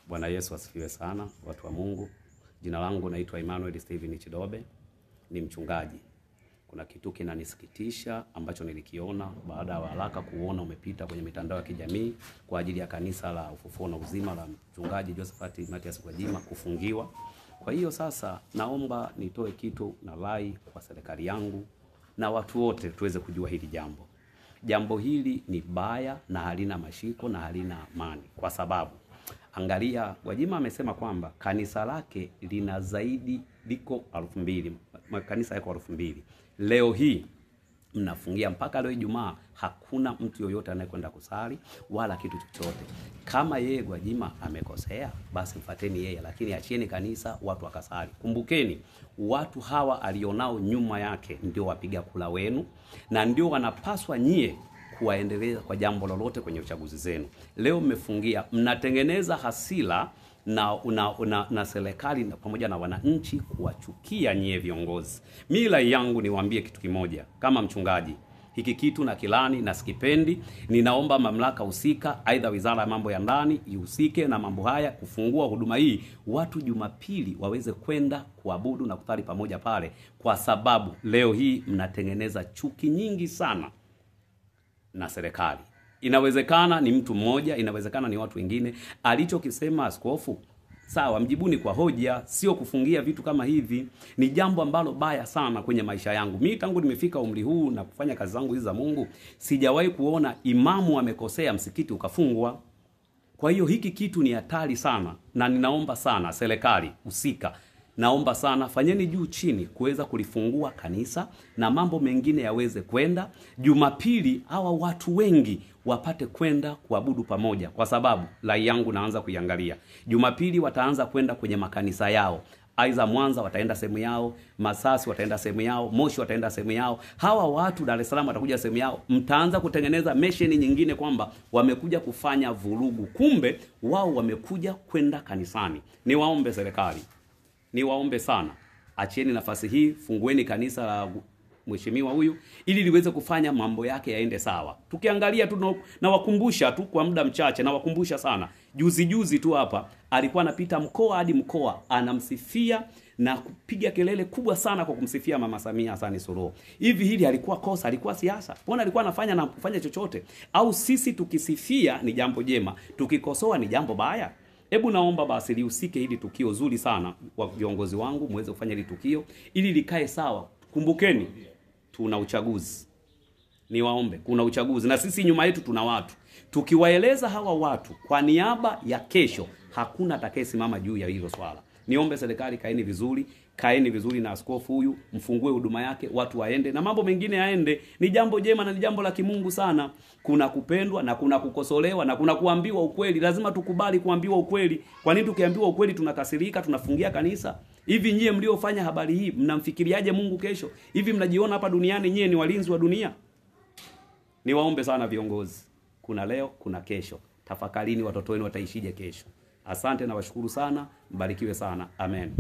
Bwana Yesu asifiwe sana, watu wa Mungu. Jina langu naitwa Emmanuel Steven Chidobe, ni mchungaji. Kuna kitu kinanisikitisha ambacho nilikiona baada ya haraka kuona umepita kwenye mitandao ya kijamii kwa ajili ya kanisa la Ufufuo na Uzima la mchungaji Josephat Mathias Gwajima kufungiwa. Kwa hiyo sasa naomba nitoe kitu na rai kwa serikali yangu na watu wote tuweze kujua hili jambo. Jambo hili ni baya na halina mashiko na halina amani, kwa sababu angalia, Gwajima amesema kwamba kanisa lake lina zaidi liko 2000, kanisa yako 2000. Leo hii mnafungia mpaka leo Ijumaa, hakuna mtu yoyote anayekwenda kusali wala kitu chochote. Kama yeye Gwajima amekosea, basi mfateni yeye, lakini achieni kanisa watu wakasali. Kumbukeni, watu hawa alionao nyuma yake ndio wapiga kula wenu na ndio wanapaswa nyie kuwaendeleza kwa jambo lolote kwenye uchaguzi zenu. Leo mmefungia, mnatengeneza hasira na serikali pamoja na wananchi kuwachukia nyie viongozi. Mila yangu niwaambie kitu kimoja kama mchungaji, hiki kitu na kilani na sikipendi. Ninaomba mamlaka husika, aidha wizara ya mambo ya ndani ihusike na mambo haya, kufungua huduma hii, watu Jumapili waweze kwenda kuabudu na kutali pamoja pale, kwa sababu leo hii mnatengeneza chuki nyingi sana na serikali. Inawezekana ni mtu mmoja, inawezekana ni watu wengine. Alichokisema askofu, sawa, mjibuni kwa hoja, sio kufungia vitu kama hivi. Ni jambo ambalo baya sana kwenye maisha yangu. Mimi tangu nimefika umri huu na kufanya kazi zangu hizi za Mungu, sijawahi kuona imamu amekosea msikiti ukafungwa. Kwa hiyo hiki kitu ni hatari sana, na ninaomba sana serikali husika, naomba sana fanyeni juu chini kuweza kulifungua kanisa na mambo mengine yaweze kwenda. Jumapili hawa watu wengi wapate kwenda kuabudu pamoja, kwa sababu rai yangu naanza kuiangalia. Jumapili wataanza kwenda kwenye makanisa yao. Aiza Mwanza wataenda sehemu yao, Masasi wataenda sehemu yao, Moshi wataenda sehemu yao. Hawa watu Dar es Salaam watakuja sehemu yao. Mtaanza kutengeneza mesheni nyingine kwamba wamekuja kufanya vurugu, kumbe wao wamekuja kwenda kanisani. Niwaombe serikali, niwaombe sana, achieni nafasi hii, fungueni kanisa la mheshimiwa huyu ili liweze kufanya mambo yake yaende sawa. Tukiangalia tu na wakumbusha tu kwa muda mchache, na wakumbusha sana, juzi tu hapa alikuwa anapita mkoa hadi mkoa anamsifia na kupiga kelele kubwa sana kwa kumsifia Mama Samia Hassan Suluhu. Hivi hili alikuwa kosa, alikuwa siasa? Mbona alikuwa anafanya na kufanya chochote? Au sisi tukisifia ni jambo jema, tukikosoa ni jambo baya? Hebu naomba basi lihusike hili tukio zuri sana, wa viongozi wangu muweze kufanya hili tukio ili likae sawa. Kumbukeni tuna uchaguzi. Niwaombe, kuna uchaguzi na sisi nyuma yetu tuna watu. Tukiwaeleza hawa watu kwa niaba ya kesho, hakuna atakayesimama juu ya hilo swala. Niombe serikali, kaeni vizuri na askofu huyu, mfungue huduma yake, watu waende na mambo mengine yaende. Ni jambo jema na ni jambo la kimungu sana. Kuna kupendwa na kuna kukosolewa na kuna kuambiwa ukweli. Lazima tukubali kuambiwa ukweli. Kwa nini tukiambiwa ukweli tunakasirika, tunafungia kanisa? Hivi nyie mliofanya habari hii mnamfikiriaje Mungu kesho? Hivi mnajiona hapa duniani nyie ni walinzi wa dunia? Niwaombe sana viongozi, kuna leo, kuna kesho. Tafakarini watoto wenu wataishije kesho. Asante na washukuru sana, mbarikiwe sana. Amen.